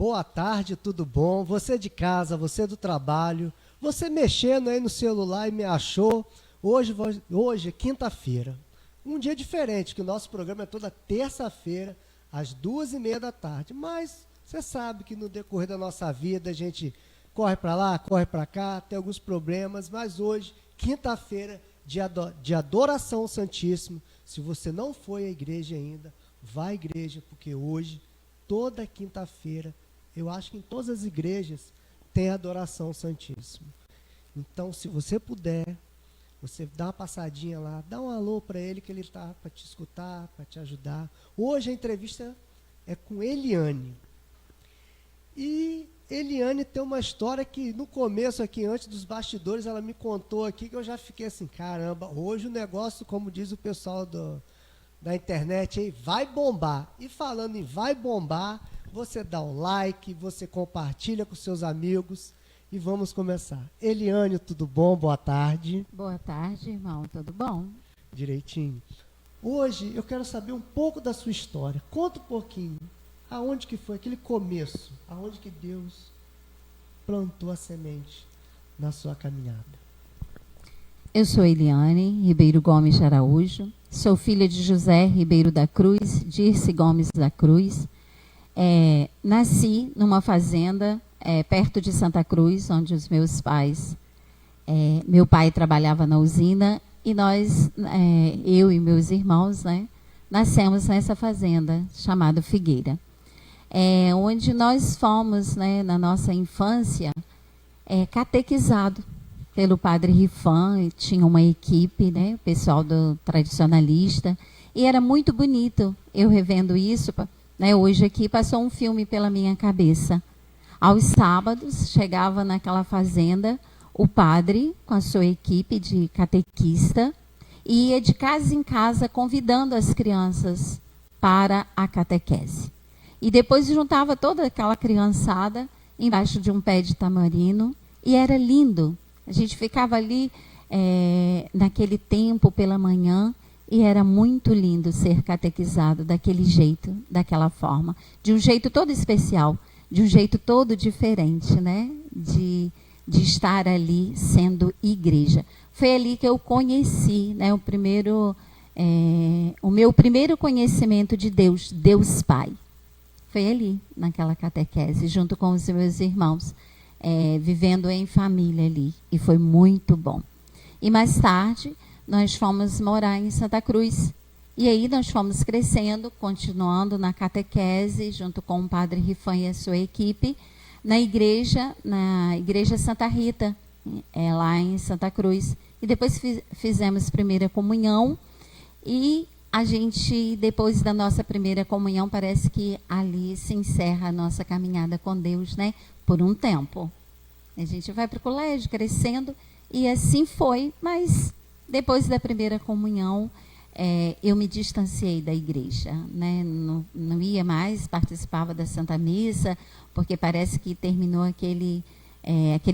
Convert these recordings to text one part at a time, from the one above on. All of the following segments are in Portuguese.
Boa tarde, tudo bom? Você de casa, você do trabalho, você mexendo aí no celular e me achou. Hoje é quinta-feira, um dia diferente, que o nosso programa é toda terça-feira, às 2h30 da tarde. Mas você sabe que no decorrer da nossa vida a gente corre para lá, corre para cá, tem alguns problemas, mas hoje, quinta-feira, de adoração ao Santíssimo. Se você não foi à igreja ainda, vá à igreja, porque hoje, toda quinta-feira, eu acho que em todas as igrejas tem adoração ao Santíssimo. Então, se você puder, você dá uma passadinha lá, dá um alô para ele, que ele está para te escutar, para te ajudar. Hoje a entrevista é com Eliane. E Eliane tem uma história que no começo aqui, antes dos bastidores, ela me contou aqui, que eu já fiquei assim, caramba, hoje o negócio, como diz o pessoal da internet aí, vai bombar. E falando em vai bombar, você dá um like, você compartilha com seus amigos e vamos começar. Eliane, tudo bom? Boa tarde. Boa tarde, irmão. Tudo bom? Direitinho. Hoje eu quero saber um pouco da sua história. Conta um pouquinho. Aonde que foi aquele começo? Aonde que Deus plantou a semente na sua caminhada? Eu sou Eliane Ribeiro Gomes de Araújo. Sou filha de José Ribeiro da Cruz, Dirce Gomes da Cruz. Nasci numa fazenda perto de Santa Cruz, onde os meus pais... meu pai trabalhava na usina e nós, eu e meus irmãos, né, nascemos nessa fazenda chamada Figueira. Onde nós fomos, né, na nossa infância, catequizado pelo padre Rifan, tinha uma equipe, né, pessoal do tradicionalista, e era muito bonito. Eu revendo isso, né, hoje aqui passou um filme pela minha cabeça. Aos sábados, chegava naquela fazenda o padre com a sua equipe de catequista e ia de casa em casa convidando as crianças para a catequese. E depois juntava toda aquela criançada embaixo de um pé de tamarino e era lindo. A gente ficava ali naquele tempo pela manhã e era muito lindo ser catequizado daquele jeito, daquela forma, de um jeito todo especial, de um jeito todo diferente, né? De estar ali sendo igreja. Foi ali que eu conheci, né, o meu primeiro conhecimento de Deus, Deus Pai. Foi ali, naquela catequese, junto com os meus irmãos, vivendo em família ali. E foi muito bom. E mais tarde, nós fomos morar em Santa Cruz. E aí nós fomos crescendo, continuando na catequese, junto com o padre Rifan e a sua equipe, na igreja Santa Rita, lá em Santa Cruz. E depois fizemos primeira comunhão e a gente, depois da nossa primeira comunhão, parece que ali se encerra a nossa caminhada com Deus, né? Por um tempo. A gente vai para o colégio, crescendo, e assim foi, mas depois da primeira comunhão, eu me distanciei da igreja, né? Não ia mais, participava da Santa Missa, porque parece que terminou aquele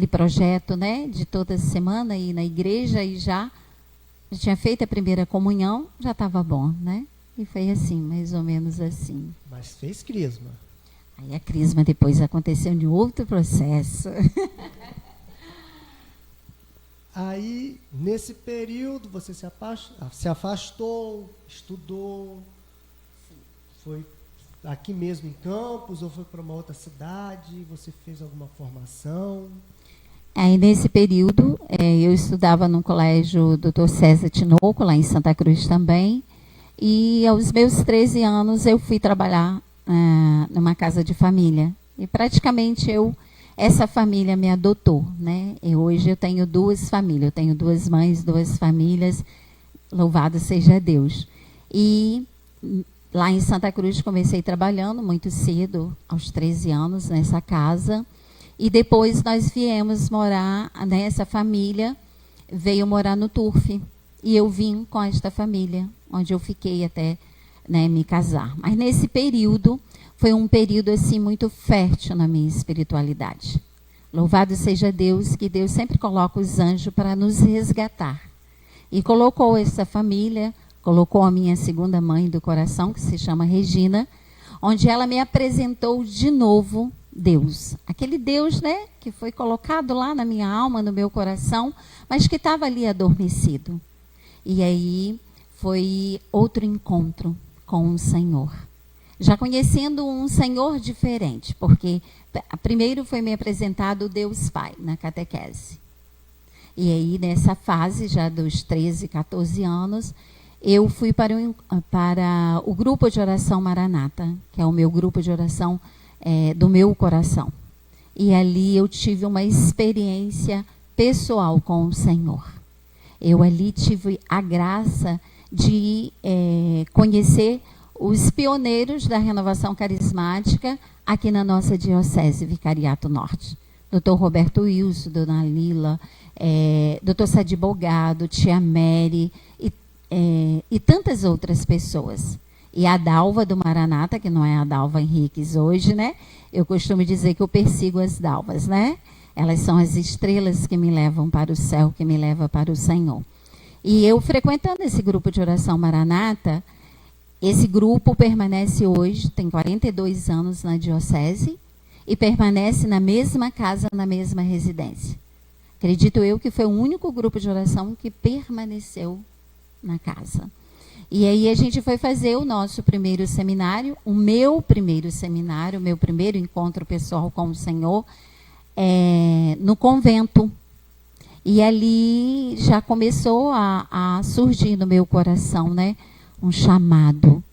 projeto, né, de toda semana ir na igreja e já tinha feito a primeira comunhão, já estava bom, né? E foi assim, mais ou menos assim. Mas fez crisma. Aí a crisma depois aconteceu em outro processo. Aí, nesse período, você se afastou, estudou, foi aqui mesmo em Campos ou foi para uma outra cidade? Você fez alguma formação? Aí, nesse período, eu estudava no colégio Dr. César Tinoco, lá em Santa Cruz também. E aos meus 13 anos, eu fui trabalhar numa casa de família. E praticamente essa família me adotou, né? E hoje eu tenho 2 famílias. Eu tenho 2 mães, 2 famílias. Louvado seja Deus. E lá em Santa Cruz comecei trabalhando muito cedo, aos 13 anos, nessa casa. E depois nós viemos morar, né, essa família veio morar no Turf. E eu vim com esta família, onde eu fiquei até, né, me casar. Mas nesse período, foi um período assim muito fértil na minha espiritualidade. Louvado seja Deus, que Deus sempre coloca os anjos para nos resgatar. E colocou essa família, colocou a minha segunda mãe do coração, que se chama Regina, onde ela me apresentou de novo Deus. Aquele Deus, né, que foi colocado lá na minha alma, no meu coração, mas que estava ali adormecido. E aí foi outro encontro com o Senhor. Já conhecendo um Senhor diferente, porque primeiro foi me apresentado o Deus Pai na catequese. E aí, nessa fase, já dos 13, 14 anos, eu fui para o grupo de oração Maranata, que é o meu grupo de oração do meu coração. E ali eu tive uma experiência pessoal com o Senhor. Eu ali tive a graça de conhecer os pioneiros da renovação carismática aqui na nossa diocese, Vicariato Norte. Dr. Roberto Wilson, Dona Lila, Dr. Sadi Bogado, Tia Mary e tantas outras pessoas. E a Dalva do Maranata, que não é a Dalva Henriques hoje, né? Eu costumo dizer que eu persigo as Dalvas, né? Elas são as estrelas que me levam para o céu, que me levam para o Senhor. E eu, frequentando esse grupo de oração Maranata, esse grupo permanece hoje, tem 42 anos na diocese, e permanece na mesma casa, na mesma residência. Acredito eu que foi o único grupo de oração que permaneceu na casa. E aí a gente foi fazer o nosso primeiro seminário, o meu primeiro seminário, o meu primeiro encontro pessoal com o Senhor, no convento. E ali já começou a surgir no meu coração, né, um chamado.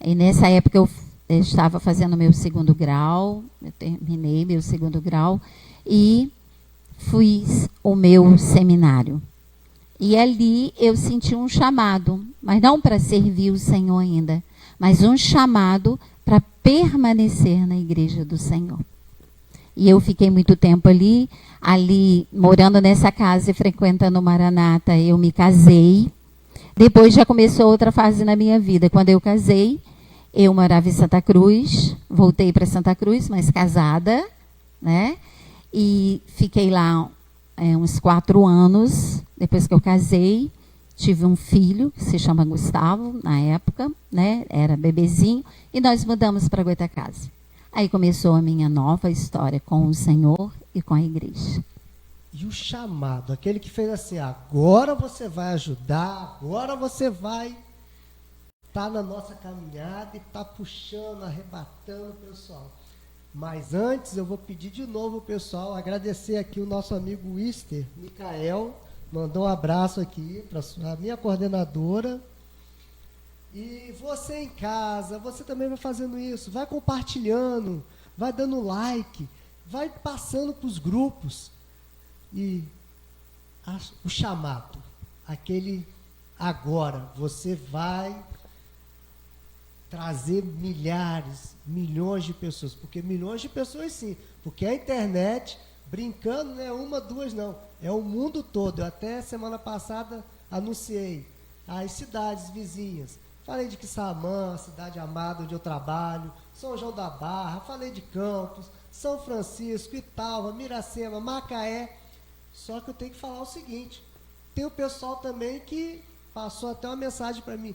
E nessa época eu estava fazendo meu segundo grau, eu terminei meu segundo grau e fiz o meu seminário. E ali eu senti um chamado, mas não para servir o Senhor ainda, mas um chamado para permanecer na igreja do Senhor. E eu fiquei muito tempo ali morando nessa casa e frequentando o Maranata, eu me casei. Depois já começou outra fase na minha vida. Quando eu casei, eu morava em Santa Cruz, voltei para Santa Cruz, mas casada, né? E fiquei lá uns 4 anos, depois que eu casei, tive um filho, que se chama Gustavo, na época, né? Era bebezinho, e nós mudamos para Goitacazes. Aí começou a minha nova história com o Senhor e com a igreja. E o chamado, aquele que fez assim, agora você vai ajudar, agora você vai estar na nossa caminhada e estar puxando, arrebatando o pessoal. Mas antes eu vou pedir de novo o pessoal, agradecer aqui o nosso amigo Wister, Micael, mandou um abraço aqui para a minha coordenadora. E você em casa, você também vai fazendo isso, vai compartilhando, vai dando like, vai passando para os grupos. E o chamado, aquele agora, você vai trazer milhares, milhões de pessoas, porque milhões de pessoas sim, porque a internet, brincando, não é uma, duas não, é o mundo todo. Eu até semana passada anunciei as cidades vizinhas, falei de Quissamã, cidade amada onde eu trabalho, São João da Barra, falei de Campos, São Francisco, Italva, Miracema, Macaé. Só que eu tenho que falar o seguinte, tem o pessoal também que passou até uma mensagem para mim,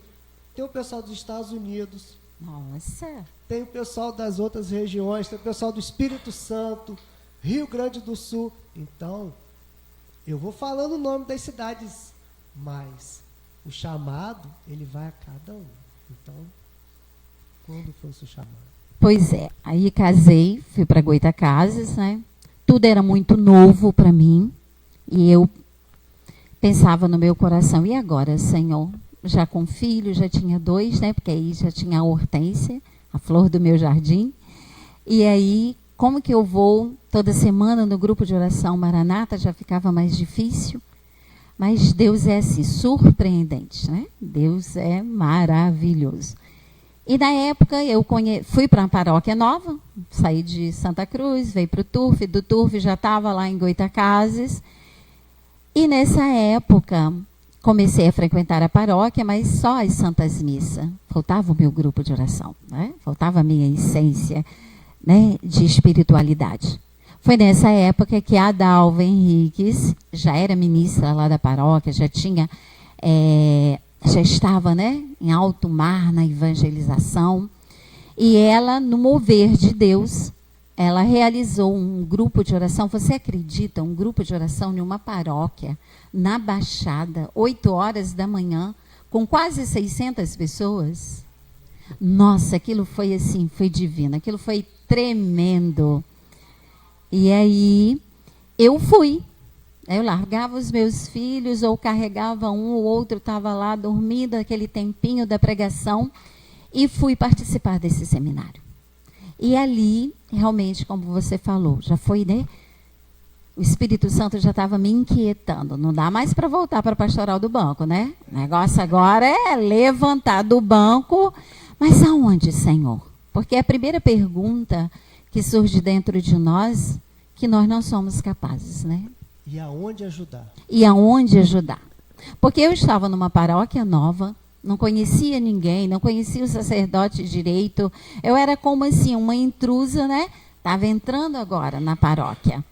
tem o pessoal dos Estados Unidos, Nossa. Tem o pessoal das outras regiões, tem o pessoal do Espírito Santo, Rio Grande do Sul. Então, eu vou falando o nome das cidades, mas o chamado, ele vai a cada um. Então, quando foi o seu chamado? Pois é, aí casei, fui para Goitacazes, né? Tudo era muito novo para mim. E eu pensava no meu coração, e agora, Senhor? Já com filho, já tinha 2, né? Porque aí já tinha a Hortência, a flor do meu jardim. E aí, como que eu vou toda semana no grupo de oração Maranata? Já ficava mais difícil. Mas Deus é assim, surpreendente, né? Deus é maravilhoso. E na época eu fui para uma paróquia nova, saí de Santa Cruz, veio para o Turf, do Turf já estava lá em Goitacazes. E nessa época comecei a frequentar a paróquia, mas só as santas missas. Faltava o meu grupo de oração, né? Faltava a minha essência, né, de espiritualidade. Foi nessa época que a Dalva Henriques já era ministra lá da paróquia, já estava, né, em alto mar na evangelização. E ela, no mover de Deus, ela realizou um grupo de oração. Você acredita? Um grupo de oração em uma paróquia, na Baixada, 8 horas da manhã, com quase 600 pessoas. Nossa, aquilo foi assim, foi divino. Aquilo foi tremendo. E aí, eu fui. Eu largava os meus filhos, ou carregava um, ou outro estava lá dormindo, aquele tempinho da pregação, e fui participar desse seminário. E ali, realmente, como você falou, já foi, né? O Espírito Santo já estava me inquietando. Não dá mais para voltar para a pastoral do banco, né? O negócio agora é levantar do banco. Mas aonde, Senhor? Porque a primeira pergunta que surge dentro de nós, que nós não somos capazes, né? E aonde ajudar? E aonde ajudar? Porque eu estava numa paróquia nova, não conhecia ninguém, não conhecia o sacerdote direito. Eu era como assim, uma intrusa, né? Estava entrando agora na paróquia.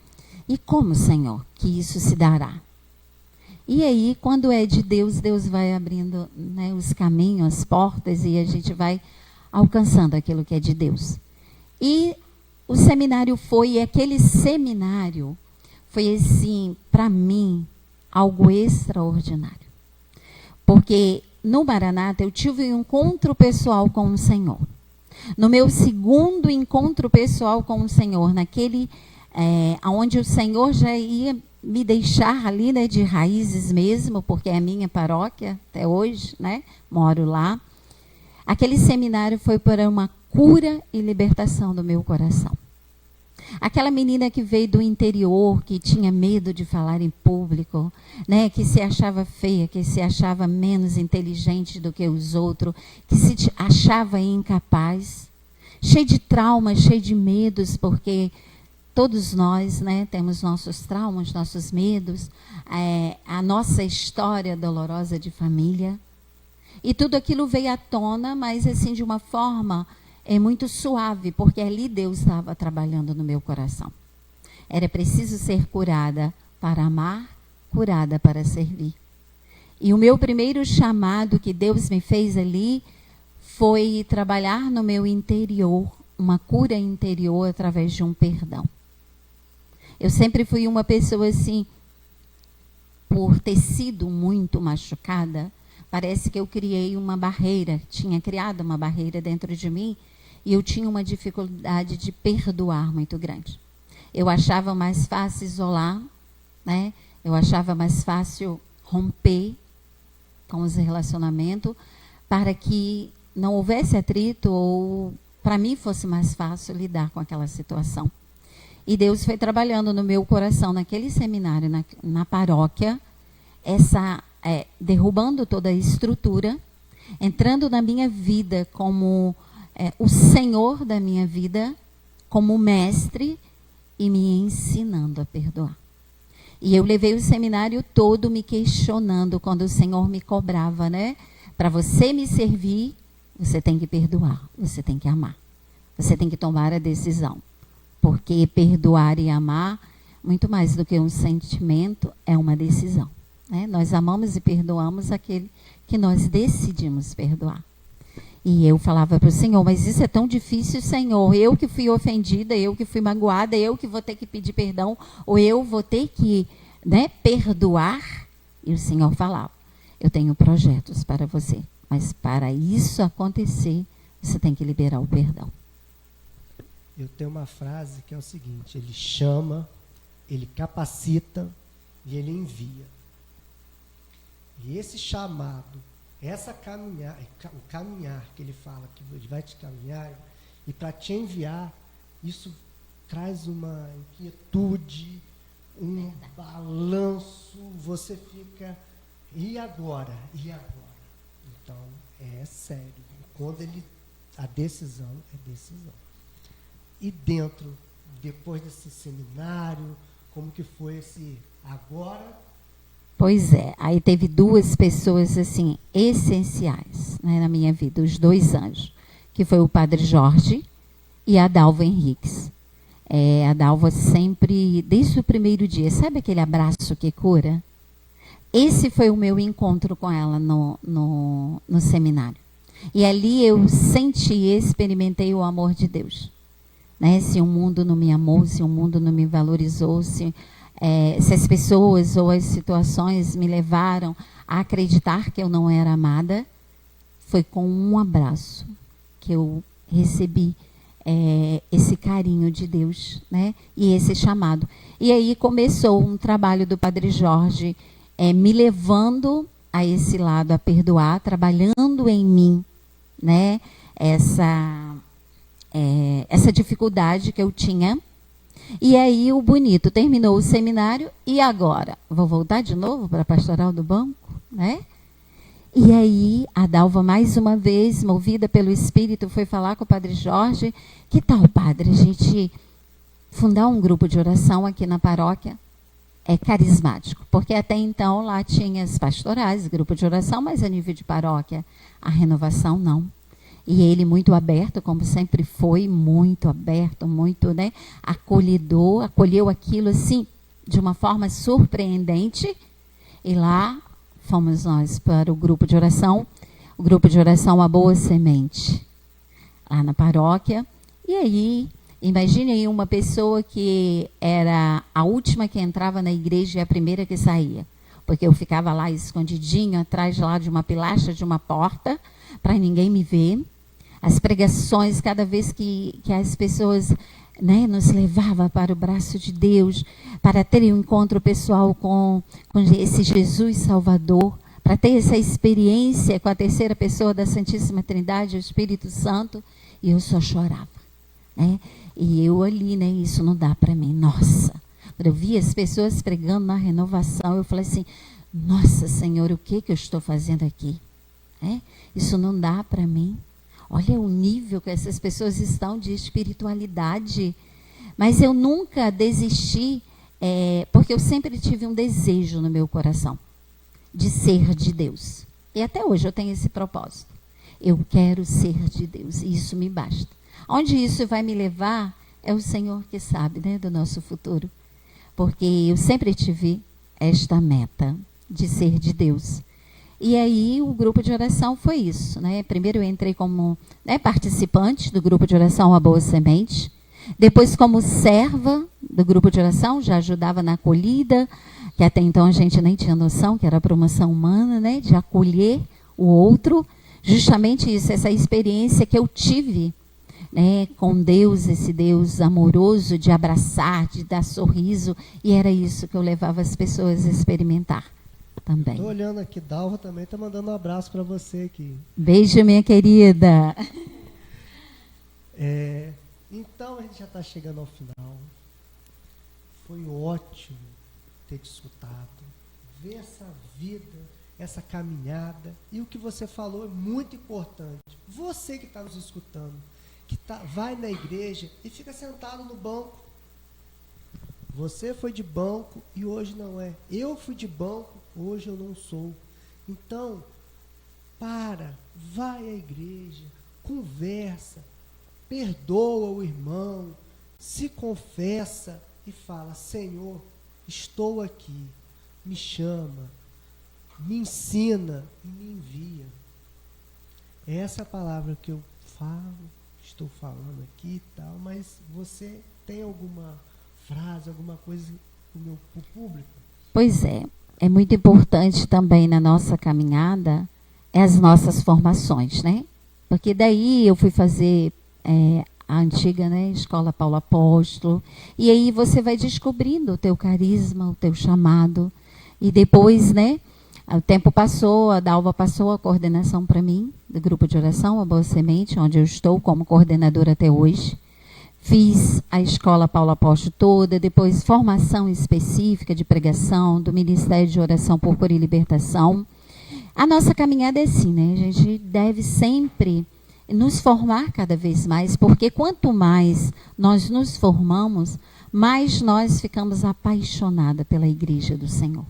E como, Senhor, que isso se dará? E aí, quando é de Deus, Deus vai abrindo, né, os caminhos, as portas, e a gente vai alcançando aquilo que é de Deus. E o seminário foi, e aquele seminário foi assim, para mim, algo extraordinário. Porque no Maranata eu tive um encontro pessoal com o Senhor. No meu segundo encontro pessoal com o Senhor, naquele onde o Senhor já ia me deixar ali, né, de raízes mesmo, porque é a minha paróquia até hoje, né? Moro lá. Aquele seminário foi para uma cura e libertação do meu coração. Aquela menina que veio do interior, que tinha medo de falar em público, né, que se achava feia, que se achava menos inteligente do que os outros, que se achava incapaz, cheia de traumas, cheia de medos, porque todos nós, né, temos nossos traumas, nossos medos, a nossa história dolorosa de família. E tudo aquilo veio à tona, mas assim de uma forma muito suave, porque ali Deus estava trabalhando no meu coração. Era preciso ser curada para amar, curada para servir. E o meu primeiro chamado que Deus me fez ali foi trabalhar no meu interior, uma cura interior através de um perdão. Eu sempre fui uma pessoa assim, por ter sido muito machucada, parece que eu criei uma barreira, tinha criado uma barreira dentro de mim, e eu tinha uma dificuldade de perdoar muito grande. Eu achava mais fácil isolar, né? Eu achava mais fácil romper com os relacionamentos, para que não houvesse atrito, ou para mim fosse mais fácil lidar com aquela situação. E Deus foi trabalhando no meu coração, naquele seminário, na paróquia, derrubando toda a estrutura, entrando na minha vida como o Senhor da minha vida, como mestre, e me ensinando a perdoar. E eu levei o seminário todo me questionando, quando o Senhor me cobrava, né? Para você me servir, você tem que perdoar, você tem que amar. Você tem que tomar a decisão. Porque perdoar e amar, muito mais do que um sentimento, é uma decisão, né? Nós amamos e perdoamos aquele que nós decidimos perdoar. E eu falava para o Senhor, mas isso é tão difícil, Senhor. Eu que fui ofendida, eu que fui magoada, eu que vou ter que pedir perdão, ou eu vou ter que, né, perdoar. E o Senhor falava, eu tenho projetos para você, mas para isso acontecer, você tem que liberar o perdão. Eu tenho uma frase que é o seguinte: ele chama, ele capacita e ele envia. E esse chamado, o caminhar que ele fala, que ele vai te caminhar, e para te enviar, isso traz uma inquietude, um balanço, você fica, e agora? E agora? Então, é sério. Quando a decisão é decisão. E dentro, depois desse seminário, como que foi esse agora? Pois é, aí teve duas pessoas assim essenciais, né, na minha vida, os dois anjos, que foi o Padre Jorge e a Dalva Henriques. A Dalva sempre, desde o primeiro dia, sabe aquele abraço que cura? Esse foi o meu encontro com ela no seminário. E ali eu senti e experimentei o amor de Deus. né? Se o mundo não me amou, se o mundo não me valorizou, se as pessoas ou as situações me levaram a acreditar que eu não era amada, foi com um abraço que eu recebi esse carinho de Deus, né? E esse chamado. E aí começou um trabalho do Padre Jorge, me levando a esse lado, a perdoar, trabalhando em mim, né? Essa dificuldade que eu tinha. E aí o bonito, terminou o seminário e agora? Vou voltar de novo para a Pastoral do Banco, né? E aí a Dalva, mais uma vez, movida pelo Espírito, foi falar com o Padre Jorge. Que tal, padre, a gente fundar um grupo de oração aqui na paróquia? Carismático, porque até então lá tinha as pastorais, grupo de oração, mas a nível de paróquia, a renovação não. E ele muito aberto, como sempre foi, muito aberto, muito, né, acolhedor, acolheu aquilo assim, de uma forma surpreendente. E lá fomos nós para o grupo de oração A Boa Semente, lá na paróquia. E aí, imagine aí uma pessoa que era a última que entrava na igreja e a primeira que saía. Porque eu ficava lá escondidinho, atrás lá de uma pilastra, de uma porta, para ninguém me ver. As pregações, cada vez que as pessoas, né, nos levavam para o braço de Deus, para ter um encontro pessoal com esse Jesus Salvador, para ter essa experiência com a terceira pessoa da Santíssima Trindade, o Espírito Santo, e eu só chorava, né? E eu ali, né, isso não dá para mim. Nossa, quando eu vi as pessoas pregando na renovação, eu falei assim, nossa, Senhor, o que eu estou fazendo aqui? Isso não dá para mim. Olha o nível que essas pessoas estão de espiritualidade. Mas eu nunca desisti, porque eu sempre tive um desejo no meu coração de ser de Deus. E até hoje eu tenho esse propósito. Eu quero ser de Deus, e isso me basta. Onde isso vai me levar, é o Senhor que sabe, né, do nosso futuro. Porque eu sempre tive esta meta de ser de Deus. E aí o grupo de oração foi isso, né? Primeiro eu entrei como, né, participante do grupo de oração A Boa Semente. Depois como serva do grupo de oração, já ajudava na acolhida, que até então a gente nem tinha noção que era a promoção humana, né? De acolher o outro. Justamente isso, essa experiência que eu tive, né, com Deus, esse Deus amoroso, de abraçar, de dar sorriso. E era isso que eu levava as pessoas a experimentar. Também. Estou olhando aqui, Dalva também está mandando um abraço para você aqui. Beijo, minha querida. Então a gente já está chegando ao final. Foi ótimo ter te escutado, ver essa vida, essa caminhada. E o que você falou é muito importante. Você que está nos escutando, que vai na igreja e fica sentado no banco. Você foi de banco e hoje não é. Eu fui de banco, hoje eu não sou. Então, vai à igreja, conversa, perdoa o irmão, se confessa e fala, Senhor, estou aqui, me chama, me ensina e me envia. Essa é a palavra que eu falo, estou falando aqui e tal, mas você tem alguma frase, alguma coisa para o público? Pois é muito importante também na nossa caminhada as nossas formações, né? Porque daí eu fui fazer a antiga, né, Escola Paulo Apóstolo, e aí você vai descobrindo o teu carisma, o teu chamado, e depois, né, o tempo passou, a Dalva passou a coordenação para mim, do grupo de oração, A Boa Semente, onde eu estou como coordenadora até hoje. Fiz a Escola Paulo Apóstolo toda, depois formação específica de pregação, do Ministério de Oração por Cura e Libertação. A nossa caminhada é assim, né? A gente deve sempre nos formar cada vez mais, porque quanto mais nós nos formamos, mais nós ficamos apaixonadas pela Igreja do Senhor.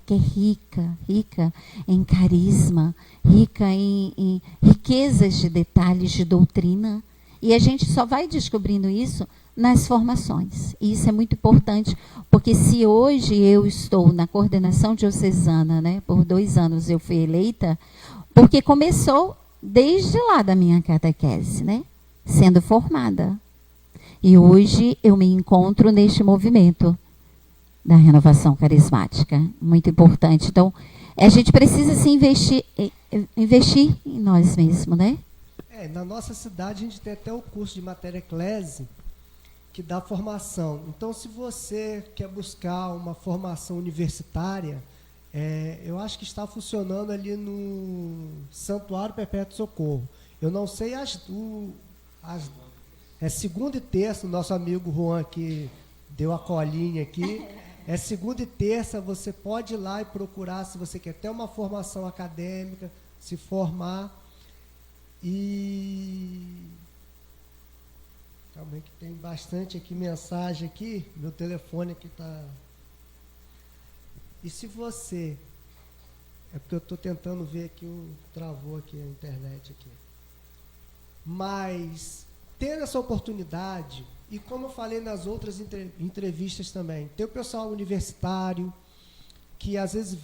Que é rica em carisma, rica em riquezas de detalhes de doutrina. E a gente só vai descobrindo isso nas formações. E isso é muito importante, porque se hoje eu estou na coordenação diocesana, né, por 2 anos eu fui eleita, porque começou desde lá da minha catequese, né, sendo formada. E hoje eu me encontro neste movimento da renovação carismática, muito importante. Então, a gente precisa se investir em nós mesmos, né? Na nossa cidade a gente tem até o curso de matéria eclese que dá formação. Então, se você quer buscar uma formação universitária, eu acho que está funcionando ali no Santuário Perpétuo Socorro. Eu não sei segunda e terça, o nosso amigo Juan que deu a colinha aqui. Segunda e terça, você pode ir lá e procurar se você quer ter uma formação acadêmica, se formar. E calma aí que tem bastante aqui mensagem aqui, meu telefone aqui está. E se você, porque eu estou tentando ver aqui, travou aqui a internet aqui. Mas ter essa oportunidade, e como eu falei nas outras entrevistas também, tem o pessoal universitário que às vezes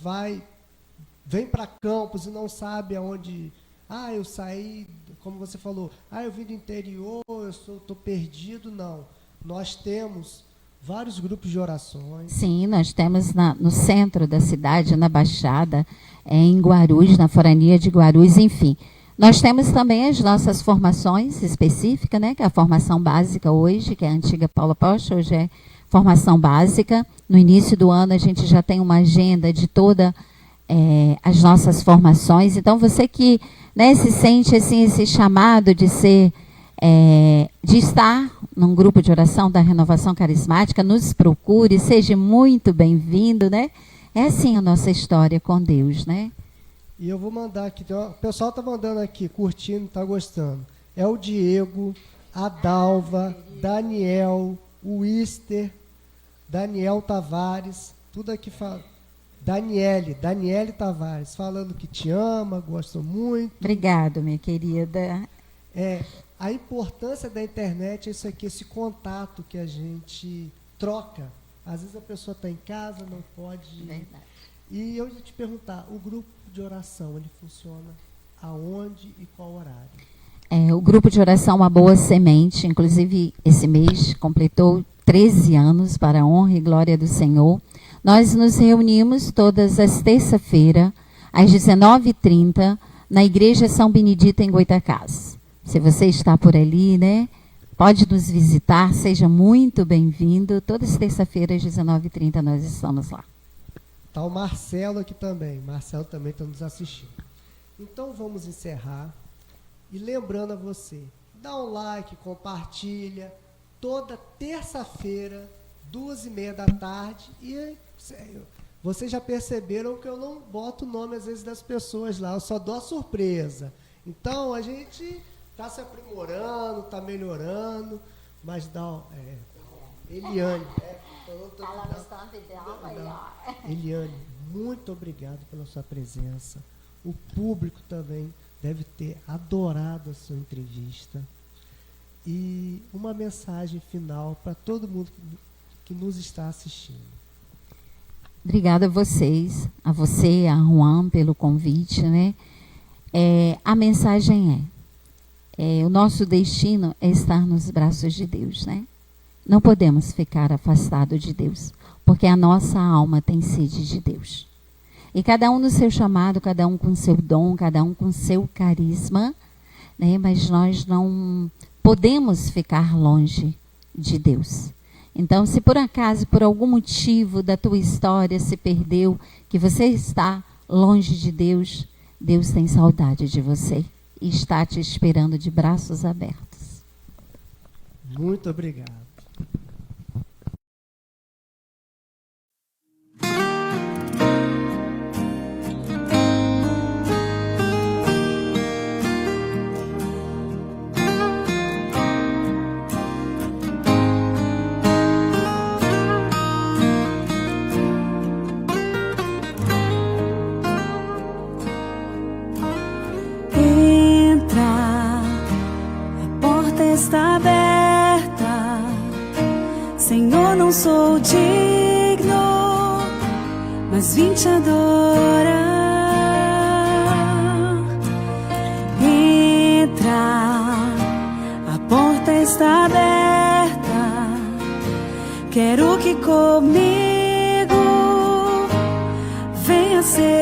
vem para campus e não sabe aonde. Eu saí, como você falou, eu vim do interior, eu estou perdido. Não. Nós temos vários grupos de orações. Sim, nós temos no centro da cidade, na Baixada, em Guarulhos, na forania de Guarulhos, enfim. Nós temos também as nossas formações específicas, né, que é a formação básica hoje, que é a antiga Paula Posta, hoje é formação básica. No início do ano a gente já tem uma agenda de todas as nossas formações. Então, você que, né, se sente assim, esse chamado de de estar num grupo de oração da Renovação Carismática, nos procure, seja muito bem-vindo, né? É assim a nossa história com Deus, né? E eu vou mandar aqui, o pessoal está mandando aqui, curtindo, está gostando. É o Diego, a Dalva, Daniel, o Ister, Daniel Tavares, tudo aqui fala. Daniele Tavares, falando que te ama, gosta muito. Obrigado, minha querida. A importância da internet é isso aqui, esse contato que a gente troca. Às vezes a pessoa está em casa, não pode. Verdade. E eu ia te perguntar, o grupo de oração, ele funciona aonde e qual horário? O grupo de oração Uma Boa Semente, inclusive esse mês completou 13 anos, para a honra e glória do Senhor. Nós nos reunimos todas as terça-feira, às 19h30, na Igreja São Benedito, em Goitacás. Se você está por ali, né, pode nos visitar, seja muito bem-vindo. Todas as terça-feiras, às 19h30, nós estamos lá. Está o Marcelo aqui também. Marcelo também está nos assistindo. Então, vamos encerrar. E lembrando a você, dá um like, compartilha. Toda terça-feira, 14h30. E vocês já perceberam que eu não boto o nome, às vezes, das pessoas lá. Eu só dou a surpresa. Então, a gente está se aprimorando, está melhorando. Mas dá... Eliane... Eliane, muito obrigado pela sua presença. O público também deve ter adorado a sua entrevista. E uma mensagem final para todo mundo que nos está assistindo. Obrigada a vocês, a você, a Juan, pelo convite, né? A mensagem o nosso destino é estar nos braços de Deus, né? Não podemos ficar afastados de Deus, porque a nossa alma tem sede de Deus. E cada um no seu chamado, cada um com seu dom, cada um com seu carisma, né? Mas nós não podemos ficar longe de Deus. Então, se por acaso, por algum motivo da tua história se perdeu, que você está longe de Deus, Deus tem saudade de você e está te esperando de braços abertos. Muito obrigado. Está aberta, Senhor, não sou digno, mas vim te adorar. Entra, a porta está aberta, Quero que comigo venha cear.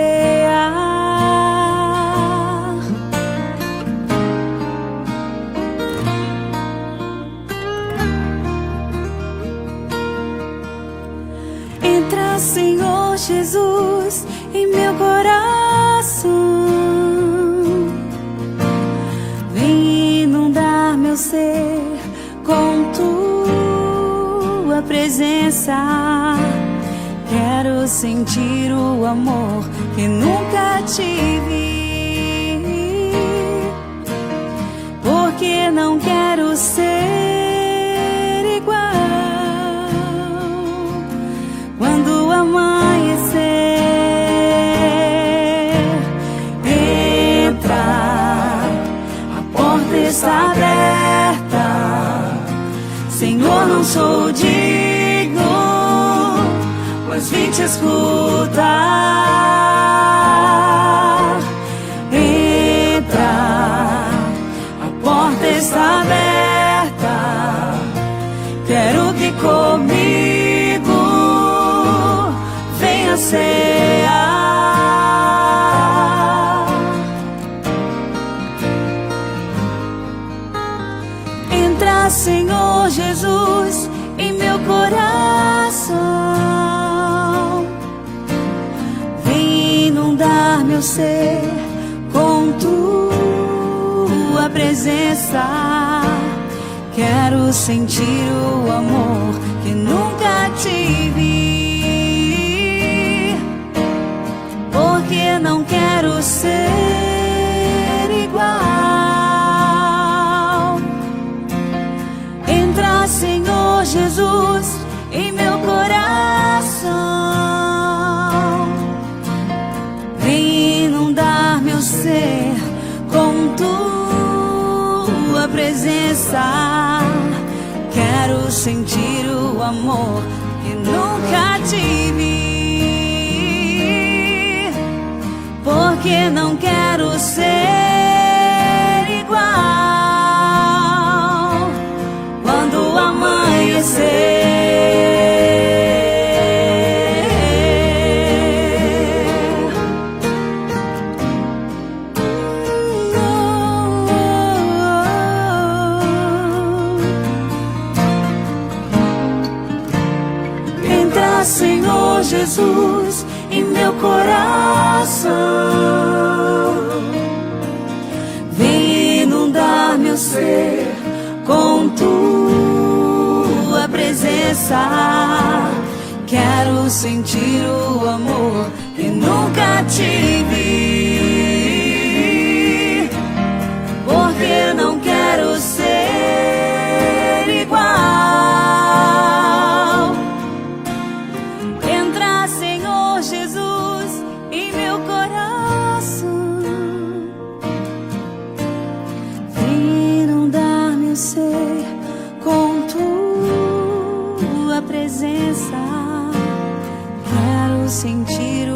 Entra, Senhor Jesus, em meu coração. Vem inundar meu ser com tua presença. Quero sentir o amor que nunca tive, porque não quero ser igual. Quando amanhecer, entra, a porta está aberta. Senhor, não sou digno, mas vim te escutar. Entra, a porta está aberta. Quero que comigo venha cear. Entra, Senhor Jesus, em meu coração. Vem inundar meu ser com tua presença. Quero sentir o amor que nunca tive, porque não quero ser igual. Entra, Senhor Jesus, em meu coração. Vem inundar meu ser com tua presença. Quero sentir o amor que nunca tive, porque não quero ser igual. Quando amanhecer, entra, Senhor Jesus, em meu coração. Vem inundar meu ser com tua presença. Quero sentir o amor que nunca tive, porque não quero ser igual. Entra, Senhor Jesus, em meu coração. Vem inundar meu ser com tua presença. Quero sentir